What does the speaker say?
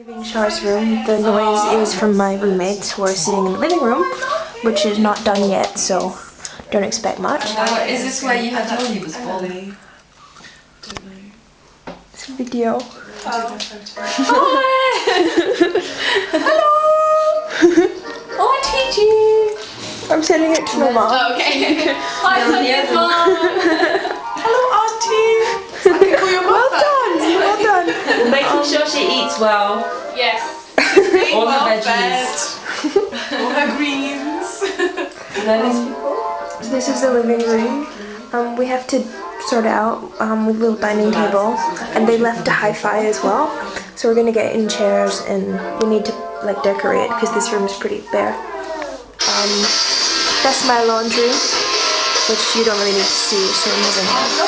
Leaving Char's room. The noise is from my roommates who are sitting in the living room, which is not done yet, so don't expect much. Is this where you had told he was born? Don't know. It's a video. Hi! Hello! Oh, teaching! I'm sending it to my mom. Oh, okay. Hi, Sonia's mom! Hello, auntie! I can call your mom. Well done! Well done! Making sure she eats well. Yes. All her veggies. All her greens. This is the living room. We have to sort out with a little dining table, and they left a hi-fi as well. So we're gonna get in chairs, and we need to like decorate because this room is pretty bare. That's my laundry, which you don't really need to see, so it doesn't matter.